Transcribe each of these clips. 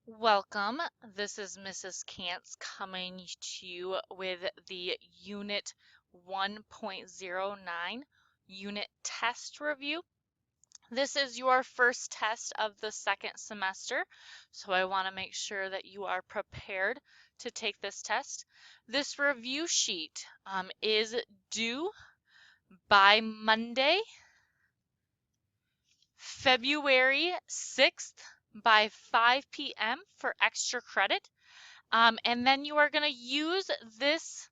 Welcome. This is Mrs. Kantz coming to you with the Unit 1.09 Unit Test Review. This is your first test of the second semester, so I want to make sure that you are prepared to take this test. This review sheet is due by Monday, February 6th by 5 p.m. for extra credit. And then you are going to use this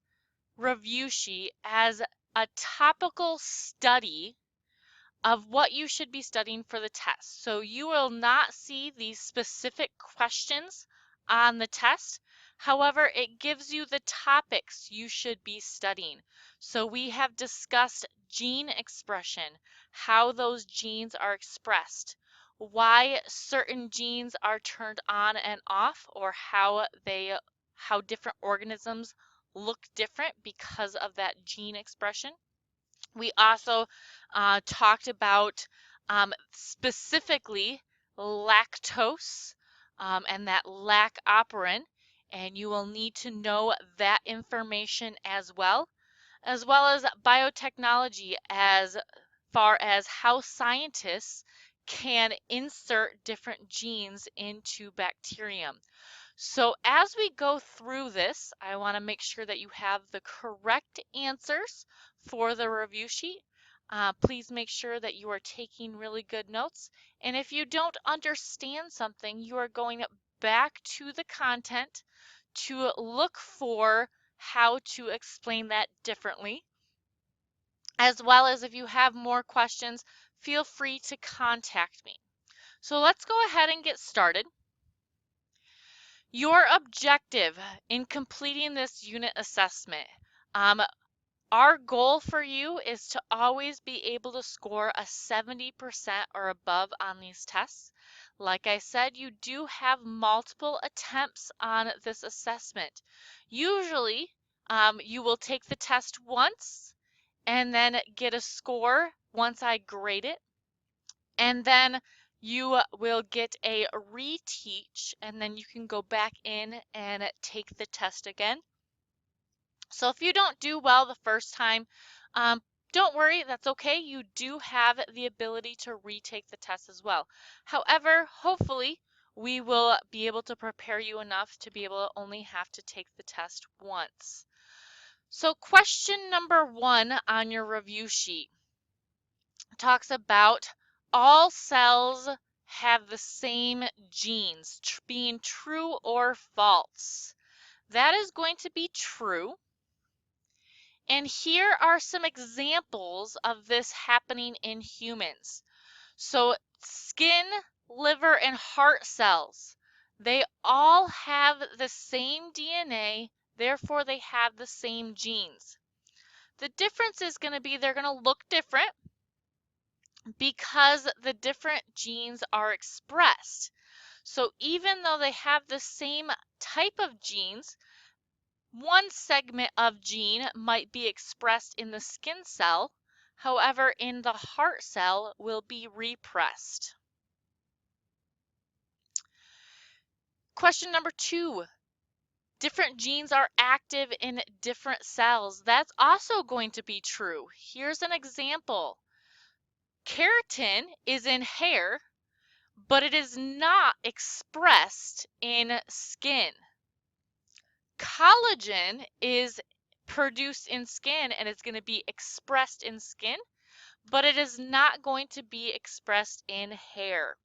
review sheet as a topical study of what you should be studying for the test. So you will not see these specific questions on the test. However, it gives you the topics you should be studying. So we have discussed gene expression, how those genes are expressed, why certain genes are turned on and off, or how different organisms look different because of that gene expression. We also talked about specifically lactose and that lac operin, and you will need to know that information as well as biotechnology as far as how scientists can insert different genes into bacterium. So as we go through this, I want to make sure that you have the correct answers for the review sheet. Please make sure that you are taking really good notes. And if you don't understand something, you are going back to the content to look for how to explain that differently. As well as if you have more questions, feel free to contact me. So let's go ahead and get started. Your objective in completing this unit assessment, our goal for you is to always be able to score a 70% or above on these tests. Like I said, you do have multiple attempts on this assessment. Usually, you will take the test once and then get a score once I grade it. And then you will get a reteach, and then you can go back in and take the test again. So if you don't do well the first time, don't worry, that's okay. You do have the ability to retake the test as well. However, hopefully, we will be able to prepare you enough to be able to only have to take the test once. So question number 1 on your review sheet talks about all cells have the same genes, being true or false. That is going to be true. And here are some examples of this happening in humans. So skin, liver, and heart cells, they all have the same DNA, therefore they have the same genes. The difference is going to be they're going to look different because the different genes are expressed. So even though they have the same type of genes, one segment of gene might be expressed in the skin cell, however, in the heart cell will be repressed. Question number 2. Different genes are active in different cells. That's also going to be true. Here's an example. Keratin is in hair, but it is not expressed in skin. Collagen is produced in skin and it's going to be expressed in skin, but it is not going to be expressed in hair.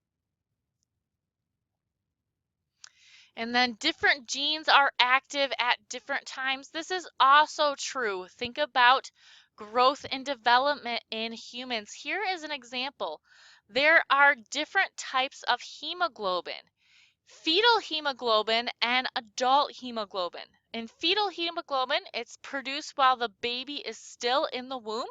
And then different genes are active at different times. This is also true. Think about growth and development in humans. Here is an example. There are different types of hemoglobin. Fetal hemoglobin and adult hemoglobin. In fetal hemoglobin, it's produced while the baby is still in the womb.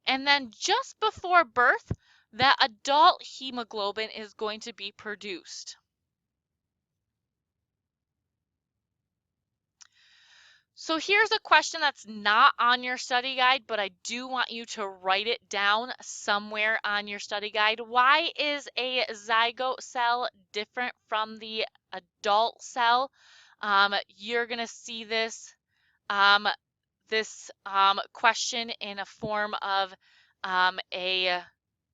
And then just before birth, that adult hemoglobin is going to be produced. So here's a question that's not on your study guide, but I do want you to write it down somewhere on your study guide. Why is a zygote cell different from the adult cell? You're going to see um, this question in a form of a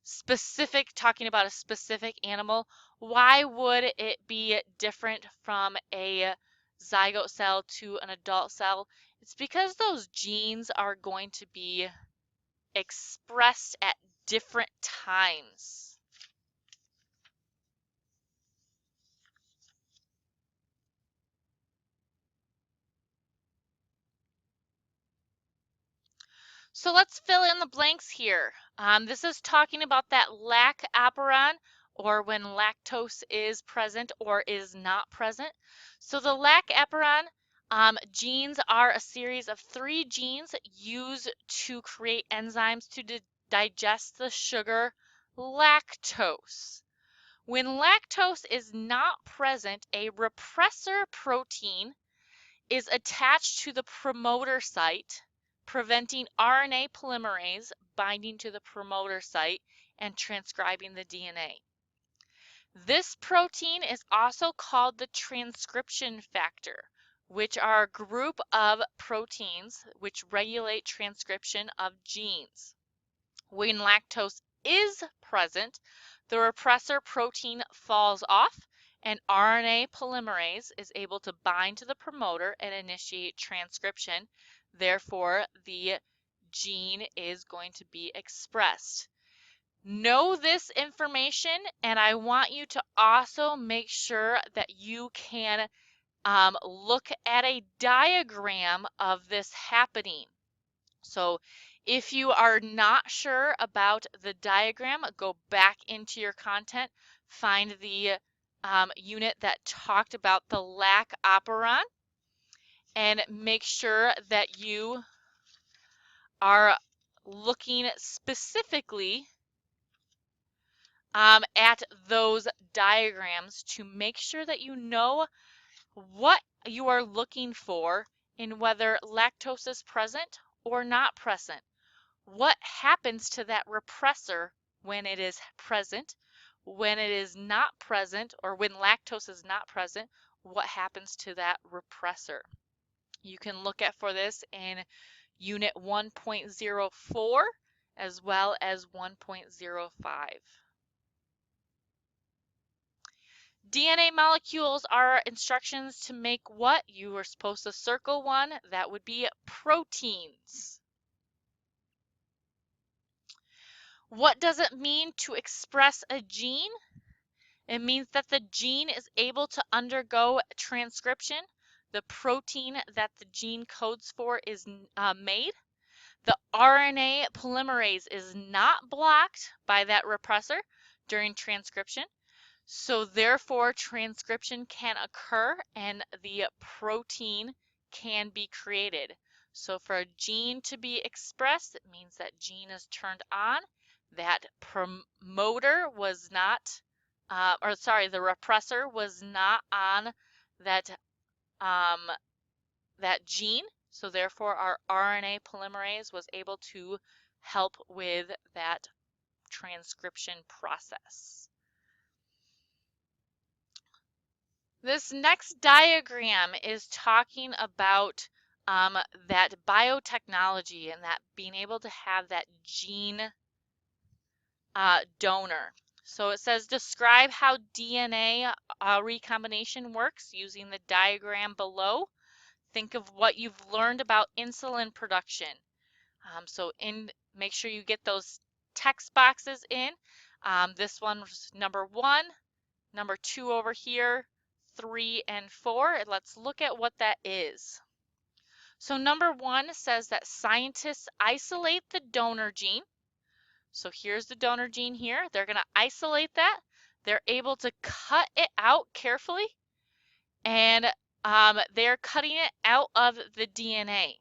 specific, talking about a specific animal. Why would it be different from a zygote cell to an adult cell? It's because those genes are going to be expressed at different times. So let's fill in the blanks here. This is talking about that lac operon, or when lactose is present or is not present. So the lac operon genes are a series of 3 genes used to create enzymes to digest the sugar lactose. When lactose is not present, a repressor protein is attached to the promoter site, preventing RNA polymerase binding to the promoter site and transcribing the DNA. This protein is also called the transcription factor, which are a group of proteins which regulate transcription of genes. When lactose is present, the repressor protein falls off and RNA polymerase is able to bind to the promoter and initiate transcription. Therefore, the gene is going to be expressed. Know this information, and I want you to also make sure that you can look at a diagram of this happening. So if you are not sure about the diagram, go back into your content, find the unit that talked about the lac operon, and make sure that you are looking specifically at those diagrams to make sure that you know what you are looking for in whether lactose is present or not present. What happens to that repressor when it is present? When it is not present, or when lactose is not present, what happens to that repressor? You can look at for this in Unit 1.04 as well as 1.05. DNA molecules are instructions to make what? You were supposed to circle one. That would be proteins. What does it mean to express a gene? It means that the gene is able to undergo transcription. The protein that the gene codes for is made. The RNA polymerase is not blocked by that repressor during transcription. So therefore, transcription can occur and the protein can be created. So for a gene to be expressed, it means that gene is turned on. That promoter was not, the repressor was not on that, that gene. So therefore, our RNA polymerase was able to help with that transcription process. This next diagram is talking about that biotechnology and that being able to have that gene donor. So it says, describe how DNA recombination works using the diagram below. Think of what you've learned about insulin production. Make sure you get those text boxes in. This one's number 1, number 2 over here, 3 and 4. And let's look at what that is. So number 1 says that scientists isolate the donor gene. So here's the donor gene here. They're going to isolate that. They're able to cut it out carefully, and they're cutting it out of the DNA.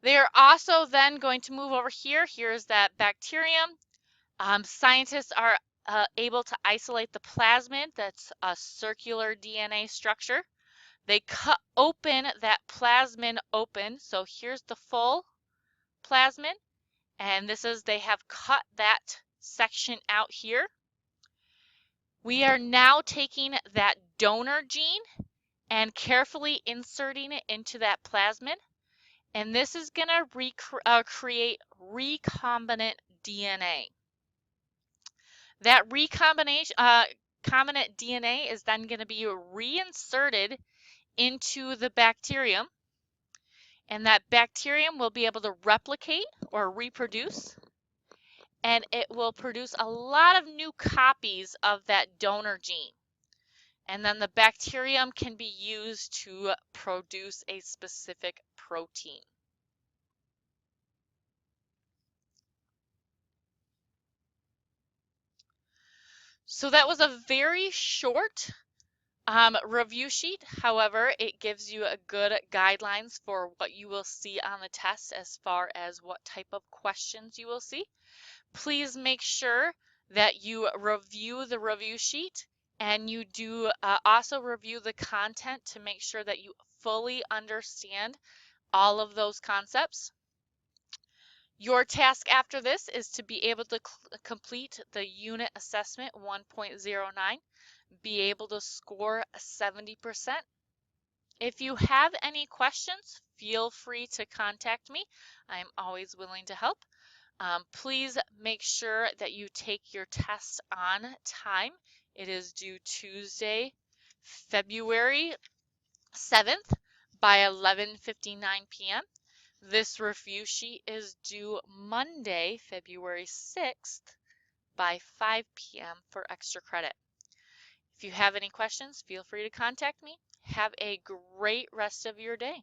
They are also then going to move over here. Here's that bacterium. Scientists are able to isolate the plasmid. That's a circular DNA structure. They cut open that plasmin open. So here's the full plasmin, and they have cut that section out here. We are now taking that donor gene and carefully inserting it into that plasmid. And this is going to create recombinant DNA. That recombinant DNA is then going to be reinserted into the bacterium. And that bacterium will be able to replicate or reproduce. And it will produce a lot of new copies of that donor gene. And then the bacterium can be used to produce a specific protein. So that was a very short review sheet. However, it gives you a good guidelines for what you will see on the test as far as what type of questions you will see. Please make sure that you review the review sheet and you do also review the content to make sure that you fully understand all of those concepts. Your task after this is to be able to complete the unit assessment 1.09, be able to score 70%. If you have any questions, feel free to contact me. I'm always willing to help. Please make sure that you take your test on time. It is due Tuesday, February 7th by 11:59 p.m. This review sheet is due Monday, February 6th by 5 p.m. for extra credit. If you have any questions, feel free to contact me. Have a great rest of your day.